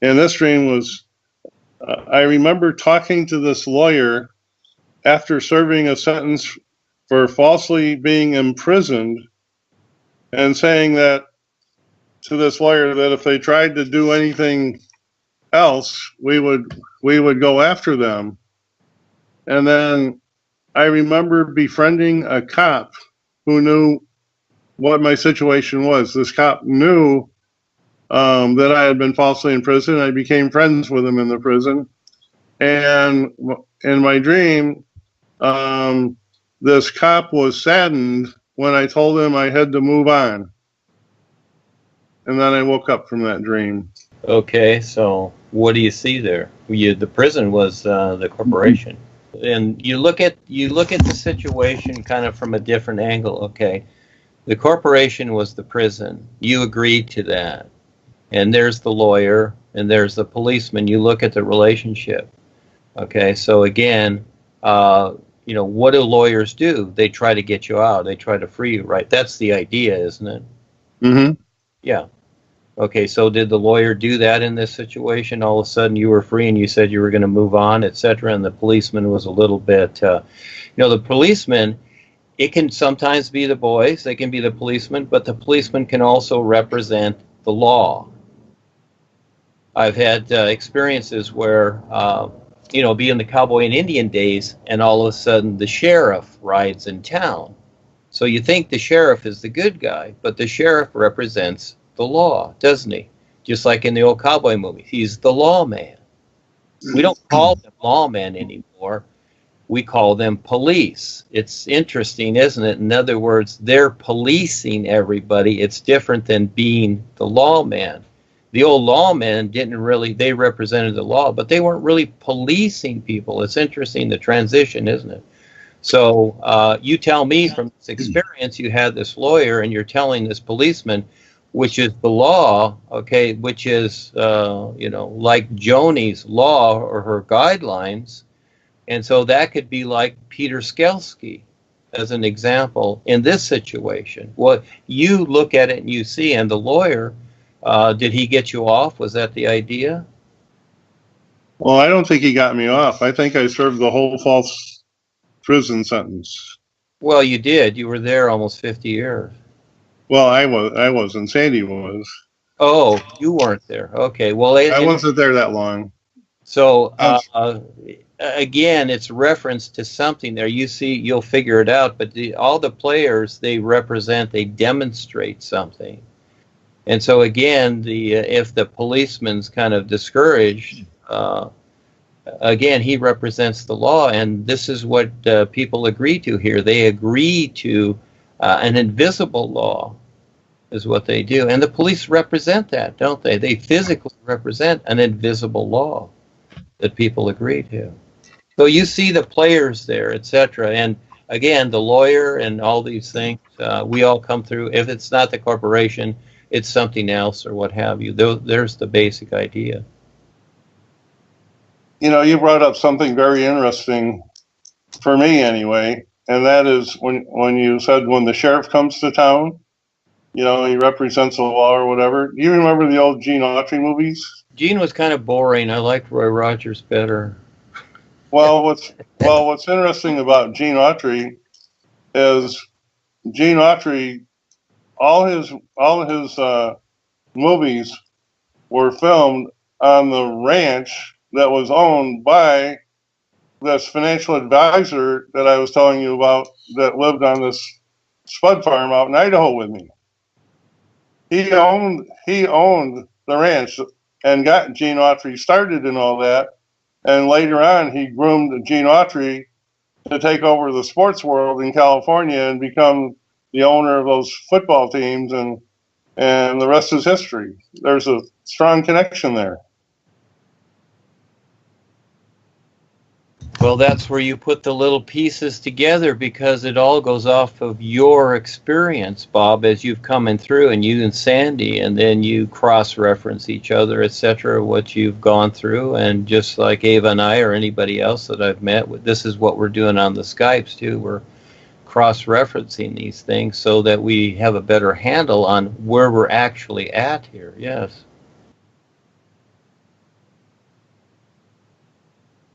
And this dream was, I remember talking to this lawyer after serving a sentence for falsely being imprisoned and saying that to this lawyer that if they tried to do anything else, we would go after them. And then I remember befriending a cop who knew what my situation was. This cop knew that I had been falsely in prison. I became friends with him in the prison. And in my dream, this cop was saddened when I told him I had to move on. And then I woke up from that dream. Okay, so what do you see there? The prison was the corporation, and you look at the situation kind of from a different angle. Okay, the corporation was the prison. You agreed to that, and there's the lawyer, and there's the policeman. You look at the relationship. Okay, so again, what do lawyers do? They try to get you out. They try to free you, right? That's the idea, isn't it? Mm-hmm. Yeah. Okay, so did the lawyer do that in this situation? All of a sudden you were free and you said you were going to move on, etc., and the policeman was a little bit, the policeman, it can sometimes be the boys, they can be the policeman, but the policeman can also represent the law. I've had experiences where, being the cowboy and Indian days, and all of a sudden the sheriff rides in town. So you think the sheriff is the good guy, but the sheriff represents the law, doesn't he? Just like in the old cowboy movie, he's the lawman. We don't call them lawmen anymore. We call them police. It's interesting, isn't it? In other words, they're policing everybody. It's different than being the lawman. The old lawmen they represented the law, but they weren't really policing people. It's interesting, the transition, isn't it? So you tell me from this experience, you had this lawyer and you're telling this policeman, which is the law, okay, which is, like Joni's law or her guidelines. And so that could be like Peter Skelsky as an example in this situation. What you look at it and you see, and the lawyer, did he get you off? Was that the idea? Well, I don't think he got me off. I think I served the whole false prison sentence. Well, you did. You were there almost 50 years. Well, I wasn't. Sandy was. Oh, you weren't there. Okay. Well, I wasn't there that long. So again, it's reference to something there. You'll figure it out. But all the players, they demonstrate something. And so again, if the policeman's kind of discouraged, again, he represents the law, and this is what people agree to here. They agree to an invisible law is what they do. And the police represent that, don't they? They physically represent an invisible law that people agree to. So you see the players there, etc. And again, the lawyer and all these things, we all come through. If it's not the corporation, it's something else or what have you. There's the basic idea. You brought up something very interesting for me anyway, and that is when you said when the sheriff comes to town, he represents the law or whatever. Do you remember the old Gene Autry movies? Gene was kind of boring. I liked Roy Rogers better. Well, what's interesting about Gene Autry is Gene Autry, all his movies were filmed on the ranch that was owned by this financial advisor that I was telling you about that lived on this spud farm out in Idaho with me. He owned the ranch and got Gene Autry started and all that. And later on, he groomed Gene Autry to take over the sports world in California and become the owner of those football teams, and the rest is history. There's a strong connection there. Well, that's where you put the little pieces together, because it all goes off of your experience, Bob, as you've come in through, and you and Sandy, and then you cross-reference each other, etc., what you've gone through. And just like Ava and I or anybody else that I've met with, this is what we're doing on the Skypes too. We're cross-referencing these things so that we have a better handle on where we're actually at here. Yes.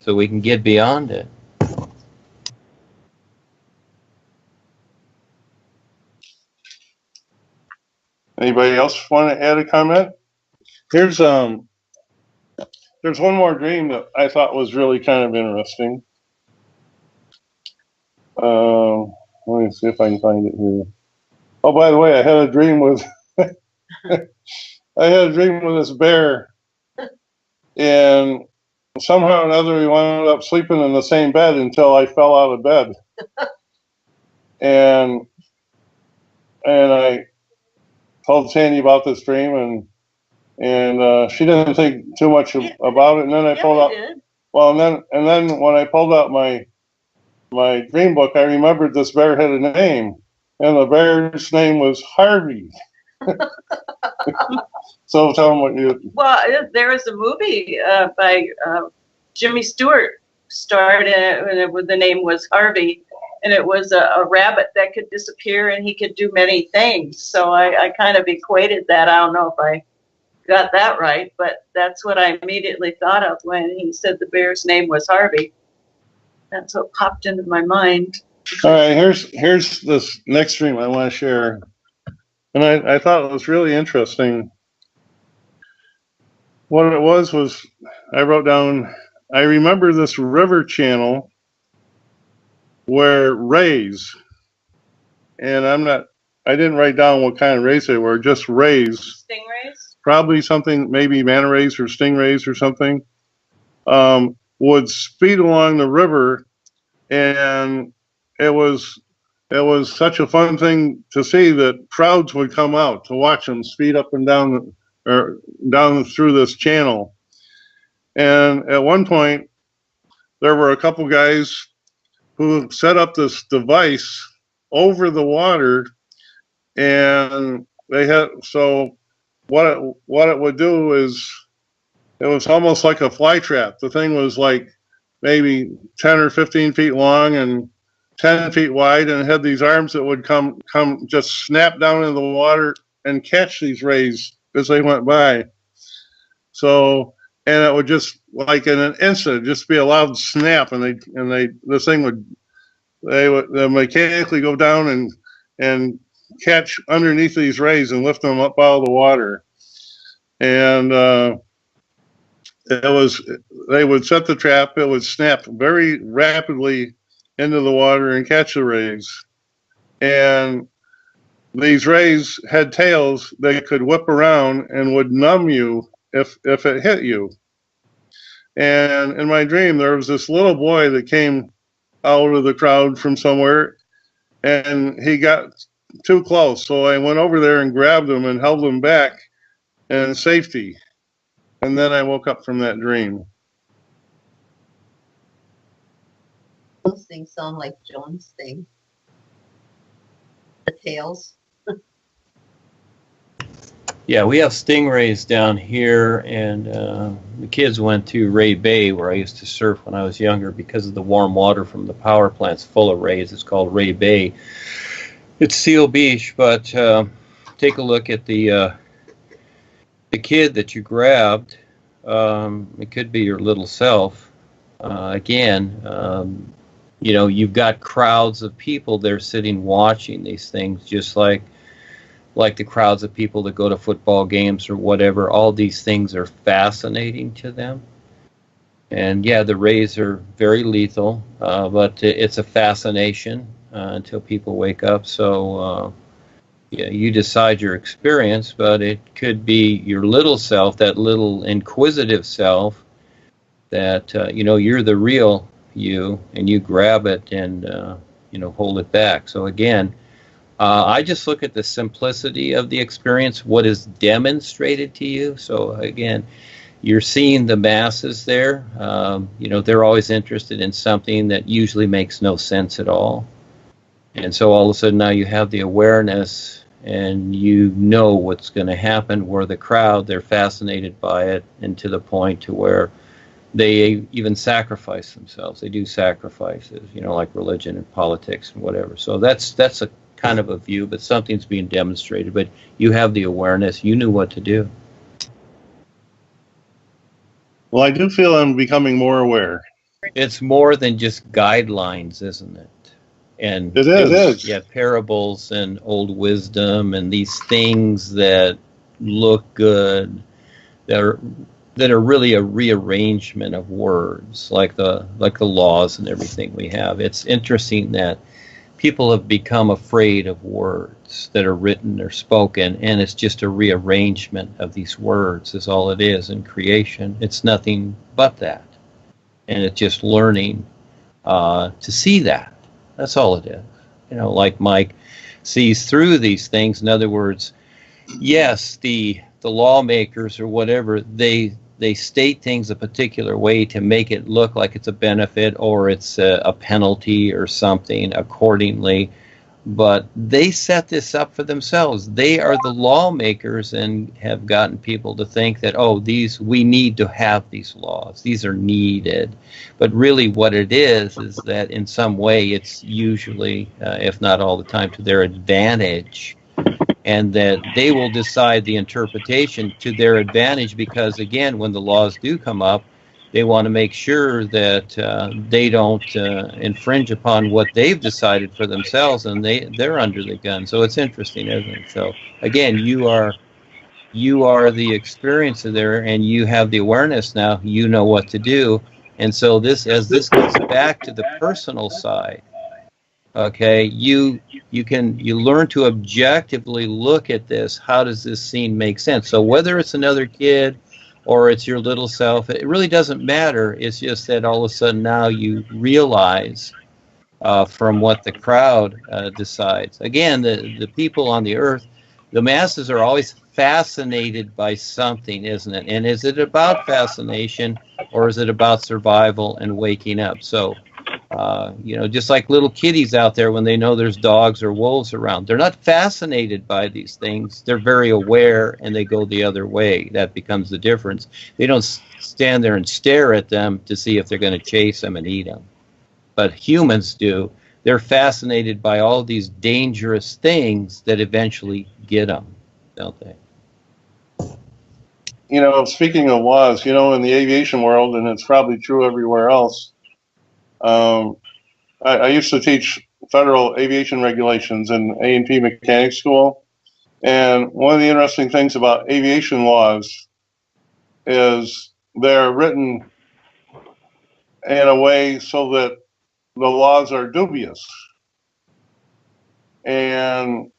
so we can get beyond it. Anybody else want to add a comment? There's one more dream that I thought was really kind of interesting. Let me see if I can find it here. Oh, by the way, I had a dream with this bear, and somehow or another we wound up sleeping in the same bed until I fell out of bed, and I told Sandy about this dream, and she didn't think too much about it. And then I pulled out. Well, and then when I pulled out my dream book, I remembered this bear had a name, and the bear's name was Harvey. So tell them what you. Well, there was a movie by Jimmy Stewart starred in it, and the name was Harvey, and it was a rabbit that could disappear and he could do many things. So I kind of equated that. I don't know if I got that right, but that's what I immediately thought of when he said the bear's name was Harvey. That's what popped into my mind. All right, here's this next dream I want to share, and I thought it was really interesting. What it was I wrote down. I remember this river channel where rays, and I didn't write down what kind of rays they were, just rays. Stingrays? Probably something, maybe manta rays or stingrays or something, would speed along the river, and it was such a fun thing to see that crowds would come out to watch them speed up and down through this channel. And at one point, there were a couple guys who set up this device over the water, and they had what it would do is it was almost like a fly trap. The thing was like maybe 10 or 15 feet long and 10 feet wide, and it had these arms that would come just snap down into the water and catch these rays as they went by. So, and it would just like in an instant just be a loud snap, and this thing would mechanically go down and catch underneath these rays and lift them up out of the water. And they would set the trap. It would snap very rapidly into the water and catch the rays. And these rays had tails that could whip around and would numb you if it hit you. And in my dream, there was this little boy that came out of the crowd from somewhere, and he got too close. So I went over there and grabbed him and held him back in safety. And then I woke up from that dream. Those things sound like Joan's thing. The tails. Yeah, we have stingrays down here, and the kids went to Ray Bay, where I used to surf when I was younger, because of the warm water from the power plants full of rays. It's called Ray Bay. It's Seal Beach, but take a look at the kid that you grabbed. It could be your little self. Again, you've got crowds of people there sitting watching these things, just like the crowds of people that go to football games or whatever. All these things are fascinating to them. And yeah, the rays are very lethal, but it's a fascination until people wake up. So yeah, you decide your experience, but it could be your little self, that little inquisitive self, that you're the real you, and you grab it and hold it back. So again, I just look at the simplicity of the experience, what is demonstrated to you. So again, you're seeing the masses there. They're always interested in something that usually makes no sense at all. And so all of a sudden now you have the awareness, and you know what's going to happen, where the crowd, they're fascinated by it, and to the point to where they even sacrifice themselves. They do sacrifices, like religion and politics and whatever. So that's a kind of a view, but something's being demonstrated, but you have the awareness, you knew what to do. Well, I do feel I'm becoming more aware. It's more than just guidelines, isn't it? And It is. yeah, parables and old wisdom and these things that look good, that are really a rearrangement of words, like the laws and everything we have. It's interesting that people have become afraid of words that are written or spoken, and it's just a rearrangement of these words is all it is in creation. It's nothing but that. And it's just learning to see that. That's all it is. You know, like Mike sees through these things. In other words, yes, the lawmakers or whatever, they state things a particular way to make it look like it's a benefit or it's a penalty or something accordingly. But they set this up for themselves. They are the lawmakers and have gotten people to think that, oh, we need to have these laws. These are needed. But really what it is that in some way it's usually, if not all the time, to their advantage. And that they will decide the interpretation to their advantage because, again, when the laws do come up, they want to make sure that they don't infringe upon what they've decided for themselves, and they're under the gun. So it's interesting, isn't it? So again, you are the experiencer there, and you have the awareness now. You know what to do, and so as this gets back to the personal side, okay, you learn to objectively look at this. How does this scene make sense? So whether it's another kid or it's your little self, it really doesn't matter. It's just that all of a sudden now you realize from what the crowd decides. Again, the people on the earth, the masses are always fascinated by something, isn't it? And is it about fascination or is it about survival and waking up? So, just like little kiddies out there when they know there's dogs or wolves around, they're not fascinated by these things. They're very aware and they go the other way. That becomes the difference. They don't stand there and stare at them to see if they're going to chase them and eat them. But humans do. They're fascinated by all these dangerous things that eventually get them, don't they? Speaking of laws, in the aviation world, and it's probably true everywhere else, I used to teach federal aviation regulations in A&P mechanic school. And one of the interesting things about aviation laws is they're written in a way so that the laws are dubious. And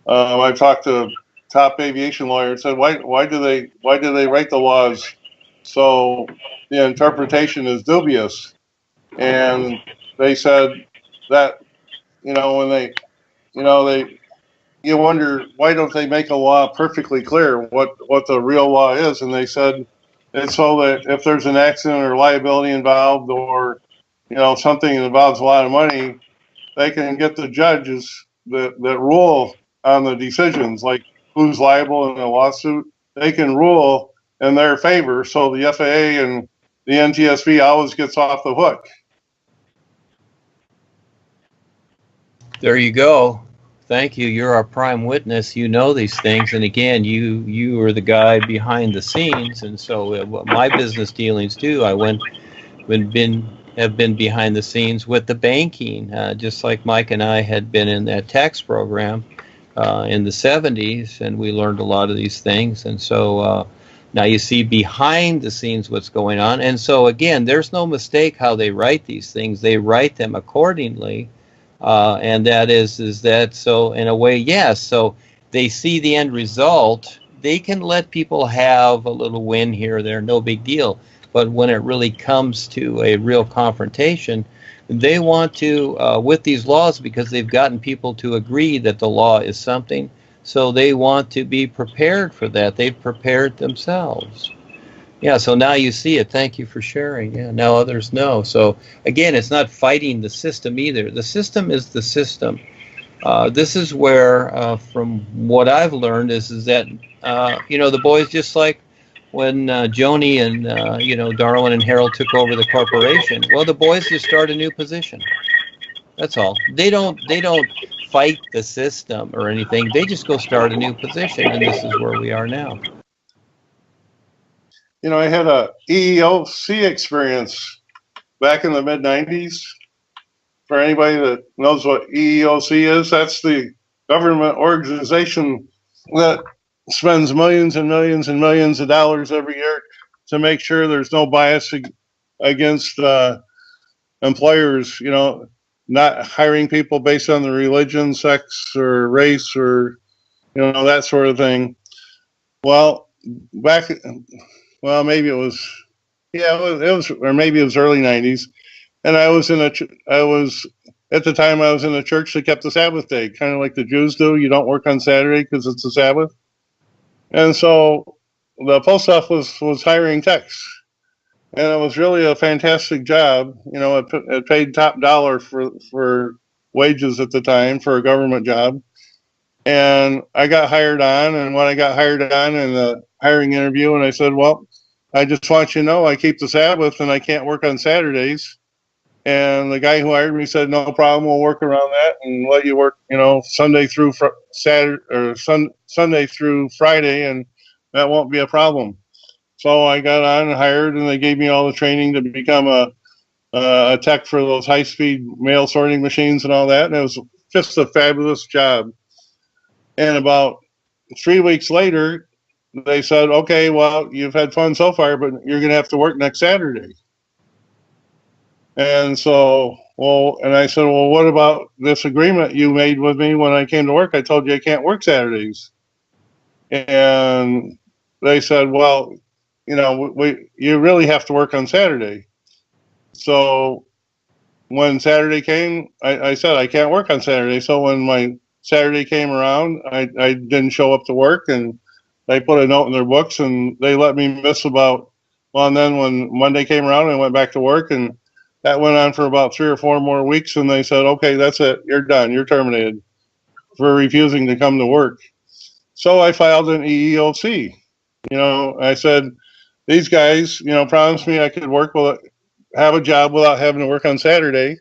I talked to top aviation lawyer and said, why do they write the laws so the interpretation is dubious? And they said that when they you wonder why don't they make a law perfectly clear what the real law is? And they said it's so that if there's an accident or liability involved or something that involves a lot of money, they can get the judges that rule on the decisions, like who's liable in a lawsuit. They can rule in their favor, so the FAA and the NTSB always gets off the hook. There you go. Thank you. You're our prime witness. You know these things, and again, you are the guy behind the scenes. And so, my business dealings too. I have been behind the scenes with the banking, just like Mike and I had been in that tax program in the 70s, and we learned a lot of these things. And so now you see behind the scenes what's going on. And so again, there's no mistake how they write these things. They write them accordingly. And that is that, so in a way, yes, so they see the end result. They can let people have a little win here or there, no big deal. But when it really comes to a real confrontation, they want to, with these laws, because they've gotten people to agree that the law is something, so they want to be prepared for that. They've prepared themselves. Yeah, so now you see it. Thank you for sharing. Yeah, now others know. So again, it's not fighting the system either. The system is the system. This is where, from what I've learned, is that the boys, just like when Joni and Darwin and Harold took over the corporation. Well, the boys just start a new position. That's all. They don't fight the system or anything. They just go start a new position, and this is where we are now. I had a EEOC experience back in the mid-90s. For anybody that knows what EEOC is, that's the government organization that spends millions and millions and millions of dollars every year to make sure there's no bias against employers, you know, not hiring people based on the religion, sex, or race, or, you know, that sort of thing. Well, maybe it was, or maybe it was early 90s. And I was at the time I was in a church that kept the Sabbath day, kind of like the Jews do. You don't work on Saturday because it's the Sabbath. And so the post office was hiring techs. And it was really a fantastic job. You know, it paid top dollar for wages at the time for a government job. And I got hired on, and when I got hired on in the hiring interview, and I said, well, I just want you to know I keep the Sabbath and I can't work on Saturdays. And the guy who hired me said, no problem, we'll work around that and let you work, you know, Sunday through Sunday through Friday, and that won't be a problem. So I got on and hired, and they gave me all the training to become a tech for those high-speed mail sorting machines and all that. And it was just a fabulous job. And about 3 weeks later, they said, okay, well, you've had fun so far, but you're going to have to work next Saturday. And so, and I said, well, what about this agreement you made with me when I came to work? I told you I can't work Saturdays. And they said, well, you know, you really have to work on Saturday. So when Saturday came, I said, I can't work on Saturday. So when my Saturday came around, I didn't show up to work, and they put a note in their books, and they let me miss and then when Monday came around, I went back to work, and that went on for about 3 or 4 more weeks, and they said, okay, that's it. You're done. You're terminated for refusing to come to work. So I filed an EEOC. You know, I said, these guys, you know, promised me I could have a job without having to work on Saturday.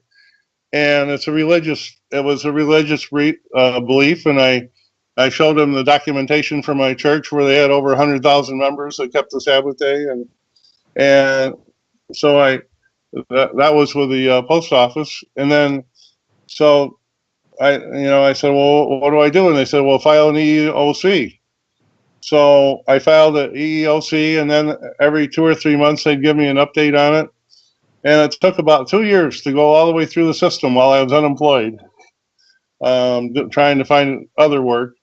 And it was a religious belief. And I showed them the documentation from my church where they had over 100,000 members that kept the Sabbath day. And so that was with the post office. And then, so I said, well, what do I do? And they said, well, file an EEOC. So I filed an EEOC, and then every 2 or 3 months, they'd give me an update on it. And it took about 2 years to go all the way through the system while I was unemployed, trying to find other work.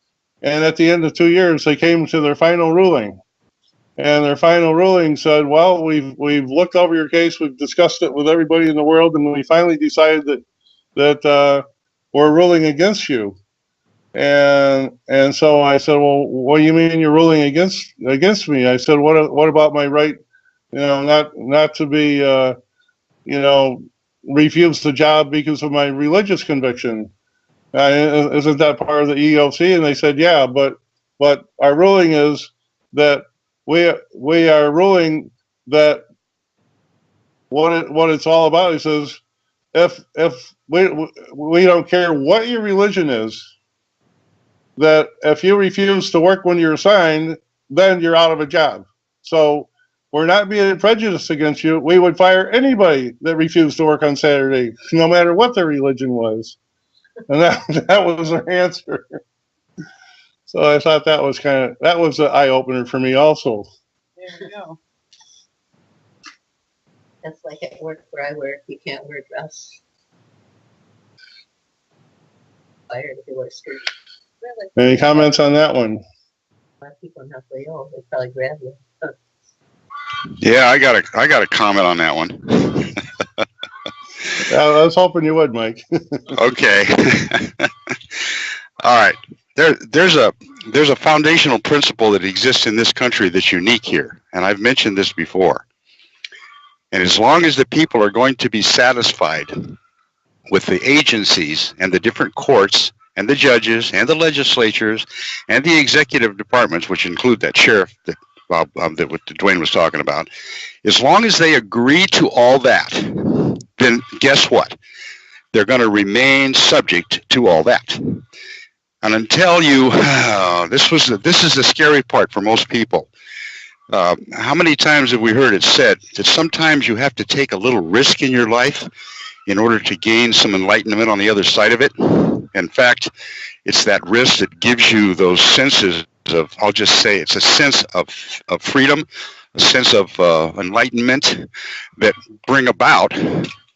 And at the end of 2 years, they came to their final ruling. And their final ruling said, well, we've looked over your case, we've discussed it with everybody in the world, and we finally decided that we're ruling against you. And so I said, well, what do you mean you're ruling against me? I said, what about my right, you know, not to be, you know, refuse the job because of my religious conviction? Isn't that part of the EEOC? And they said, yeah, but our ruling is that we are ruling that what it's all about. He says, if we don't care what your religion is, that if you refuse to work when you're assigned, then you're out of a job. So we're not being prejudiced against you. We would fire anybody that refused to work on Saturday, no matter what their religion was. And that was their answer. So I thought that was an eye-opener for me also. There we go. That's like at work where I work, you can't wear a dress. Fired if you wear a skirt. Really? Any comments on that one? A lot of people not very old, they probably grab you. Yeah, I got a comment on that one. I was hoping you would, Mike. Okay. All right. There's a foundational principle that exists in this country that's unique here, and I've mentioned this before. And as long as the people are going to be satisfied with the agencies and the different courts and the judges and the legislatures and the executive departments, which include that sheriff that what Duane was talking about, as long as they agree to all that, then guess what? They're going to remain subject to all that. And until you, this is the scary part for most people. How many times have we heard it said that sometimes you have to take a little risk in your life in order to gain some enlightenment on the other side of it? In fact, it's that risk that gives you those senses of, I'll just say, it's a sense of freedom, a sense of enlightenment that bring about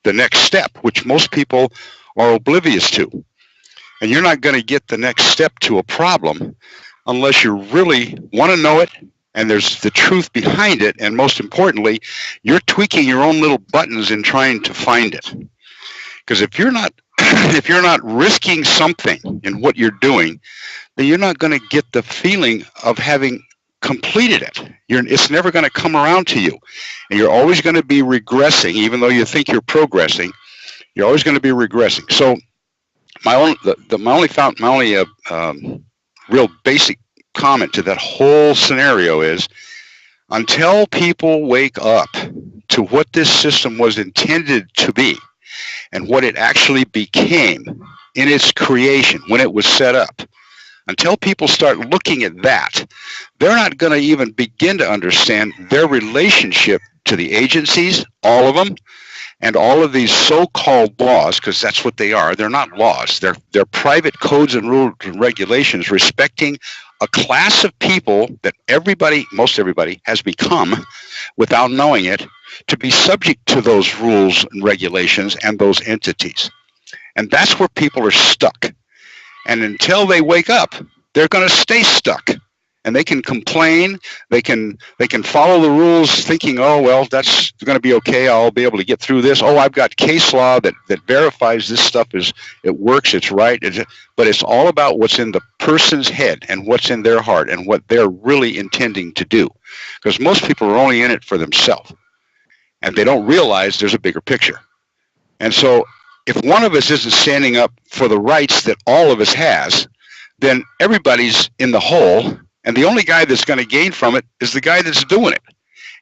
the next step, which most people are oblivious to. And you're not going to get the next step to a problem unless you really want to know it, and there's the truth behind it, and most importantly, you're tweaking your own little buttons in trying to find it. Because if you're not if you're not risking something in what you're doing, then you're not going to get the feeling of having completed it. It's never going to come around to you, and you're always going to be regressing, even though you think you're progressing. You're always going to be regressing. So my only real basic comment to that whole scenario is, until people wake up to what this system was intended to be and what it actually became in its creation when it was set up, until people start looking at that, they're not going to even begin to understand their relationship to the agencies, all of them, and all of these so-called laws, because that's what they are. They're not laws. They're private codes and rules and regulations respecting a class of people that most everybody has become, without knowing it, to be subject to those rules and regulations and those entities. And that's where people are stuck. And until they wake up, they're going to stay stuck. And they can complain, they can follow the rules thinking, oh, well, that's going to be okay, I'll be able to get through this. Oh, I've got case law that verifies this stuff it works, it's right. But it's all about what's in the person's head and what's in their heart and what they're really intending to do. Because most people are only in it for themselves. And they don't realize there's a bigger picture. And so if one of us isn't standing up for the rights that all of us has, then everybody's in the hole. And the only guy that's going to gain from it is the guy that's doing it.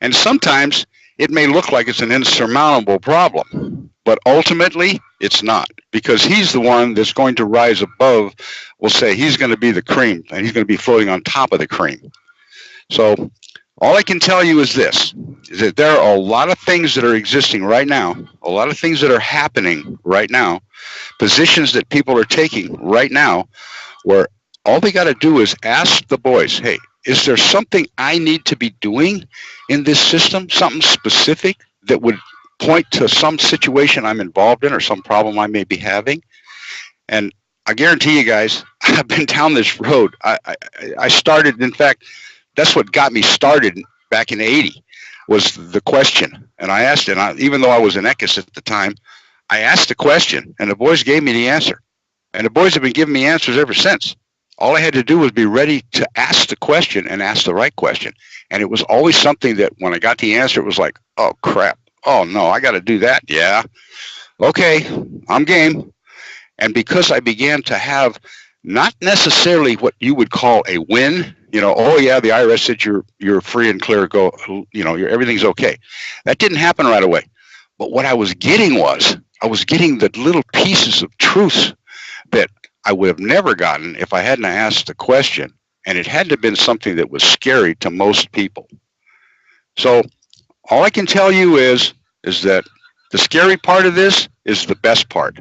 And sometimes it may look like it's an insurmountable problem, but ultimately it's not, because he's the one that's going to rise above. We'll say he's going to be the cream, and he's going to be floating on top of the cream. So all I can tell you is this, is that there are a lot of things that are existing right now, a lot of things that are happening right now, positions that people are taking right now, where all they got to do is ask the boys, hey, is there something I need to be doing in this system, something specific that would point to some situation I'm involved in or some problem I may be having? And I guarantee you guys, I've been down this road. I started, in fact, that's what got me started back in '80, was the question. And I asked it, even though I was in Eckankar at the time, I asked the question, and the boys gave me the answer. And the boys have been giving me answers ever since. All I had to do was be ready to ask the question and ask the right question. And it was always something that when I got the answer, it was like, oh, crap. Oh, no, I got to do that. Yeah. Okay, I'm game. And because I began to have not necessarily what you would call a win, oh, yeah, the IRS said you're free and clear, go, everything's okay. That didn't happen right away. But what I was getting the little pieces of truth that I would have never gotten if I hadn't asked the question, and it had to have been something that was scary to most people. So all I can tell you is that the scary part of this is the best part.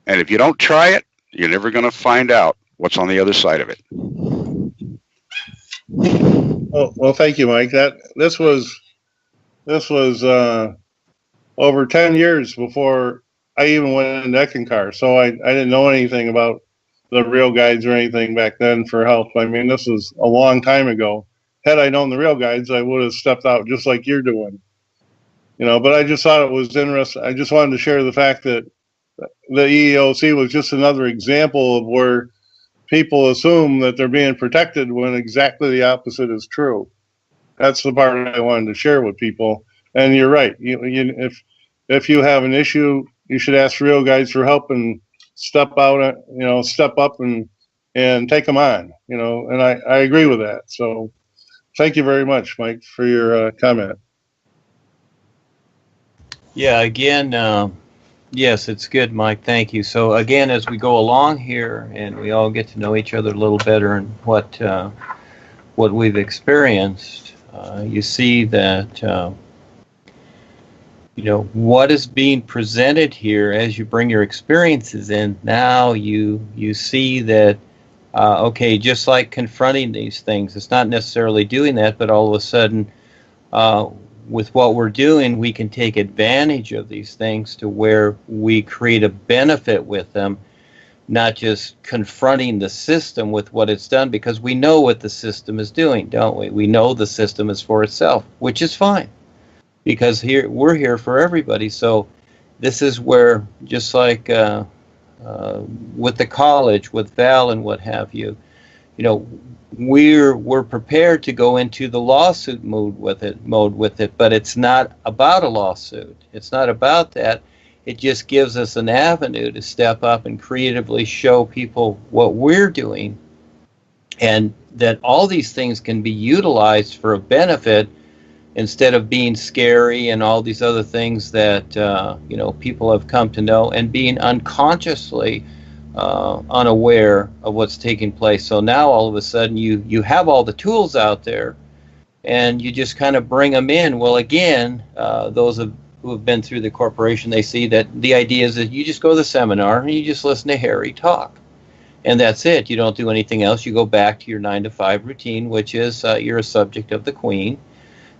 And if you don't try it, you're never going to find out what's on the other side of it. Well, thank you, Mike. This was over 10 years before I even went into Eckankar, so I didn't know anything about the real guides or anything back then for help. I mean, this was a long time ago. Had I known the real guides, I would have stepped out just like you're doing. But I just thought it was interesting. I just wanted to share the fact that the EEOC was just another example of where people assume that they're being protected when exactly the opposite is true. That's the part I wanted to share with people. And you're right. If you have an issue, you should ask real guides for help and step out, step up and take them on, and I agree with that. So thank you very much, Mike, for your comment. Yeah, again, yes, it's good, Mike. Thank you. So again, as we go along here and we all get to know each other a little better and what what we've experienced, you see that what is being presented here as you bring your experiences in. Now you see that okay, just like confronting these things, it's not necessarily doing that, but all of a sudden, with what we're doing, we can take advantage of these things to where we create a benefit with them, not just confronting the system with what it's done, because we know what the system is doing, don't we? We know the system is for itself, which is fine, because we're here for everybody. So this is where, just like with the college, with Val and what have you, we're prepared to go into the lawsuit mode with it, but it's not about a lawsuit. It's not about that. It just gives us an avenue to step up and creatively show people what we're doing, and that all these things can be utilized for a benefit instead of being scary and all these other things that people have come to know, and being unconsciously unaware of what's taking place. So now all of a sudden you have all the tools out there, and you just kind of bring them in. Well, again, those who have been through the corporation, they see that the idea is that you just go to the seminar and you just listen to Harry talk, and that's it. You don't do anything else. You go back to your 9-to-5 routine, which is you're a subject of the Queen,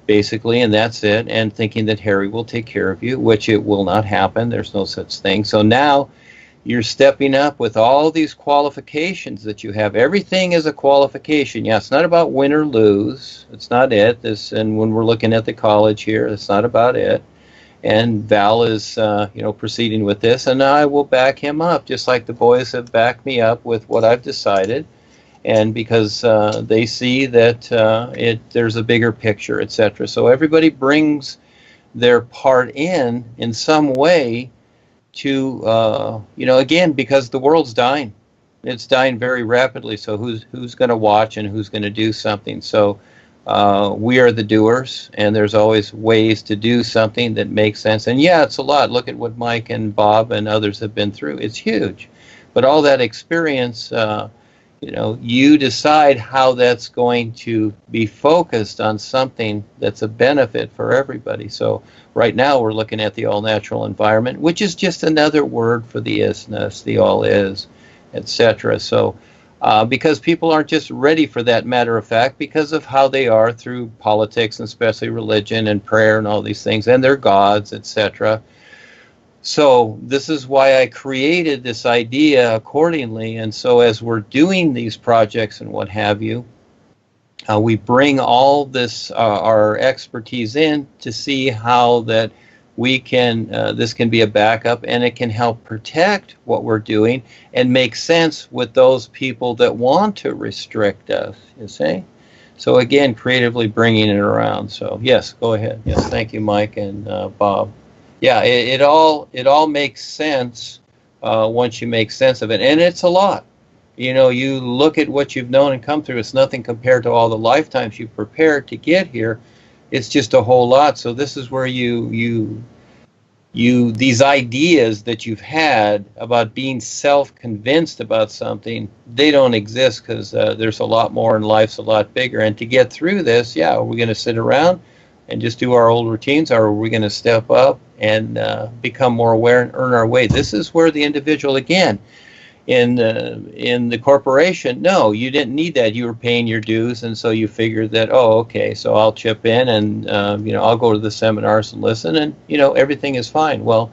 basically, and that's it, and thinking that Harry will take care of you, which it will not happen. There's no such thing. So now you're stepping up with all these qualifications that you have. Everything is a qualification. Yeah, it's not about win or lose. It's not it. And when we're looking at the college here, it's not about it. And Val is, proceeding with this, and I will back him up, just like the boys have backed me up with what I've decided. And because they see that there's a bigger picture, etc. So everybody brings their part in some way to, again, because the world's dying. It's dying very rapidly. So who's going to watch and who's going to do something? So we are the doers, and there's always ways to do something that makes sense. And yeah, it's a lot. Look at what Mike and Bob and others have been through. It's huge. But all that experience, you decide how that's going to be focused on something that's a benefit for everybody. So right now we're looking at the all-natural environment, which is just another word for the isness, the all-is, etc. So because people aren't just ready for that, matter of fact, because of how they are through politics, and especially religion and prayer and all these things, and their gods, etc. So this is why I created this idea accordingly. And so as we're doing these projects and what have you, we bring all this, our expertise in to see how that we can, this can be a backup, and it can help protect what we're doing and make sense with those people that want to restrict us, you see? So again, creatively bringing it around. So yes, go ahead. Yes, thank you, Mike and Bob. Yeah, it all makes sense once you make sense of it, and it's a lot. You look at what you've known and come through. It's nothing compared to all the lifetimes you've prepared to get here. It's just a whole lot. So this is where you these ideas that you've had about being self-convinced about something, they don't exist, because there's a lot more and life's a lot bigger. And to get through this, yeah, are we going to sit around and just do our old routines, or are we going to step up and become more aware and earn our way? This is where the individual, again, in the corporation, no, you didn't need that. You were paying your dues, and so you figured that, oh, okay, so I'll chip in, and I'll go to the seminars and listen, and everything is fine. Well,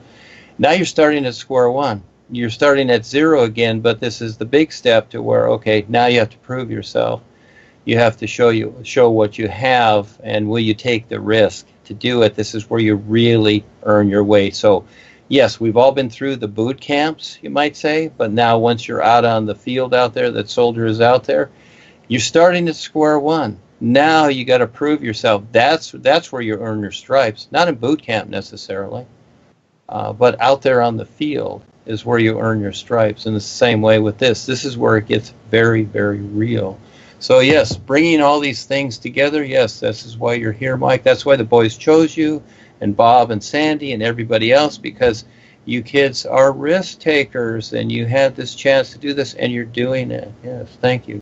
now you're starting at square one. You're starting at zero again, but this is the big step to where, okay, now you have to prove yourself. You have to show what you have, and will you take the risk to do it? This is where you really earn your way. So yes, we've all been through the boot camps, you might say, but now once you're out on the field out there, that soldier is out there, you're starting at square one. Now you got to prove yourself. That's where you earn your stripes, not in boot camp necessarily, but out there on the field is where you earn your stripes. In the same way with this is where it gets very, very real. So yes, bringing all these things together, yes, this is why you're here, Mike. That's why the boys chose you, and Bob and Sandy and everybody else, because you kids are risk takers, and you had this chance to do this, and you're doing it. Yes, thank you.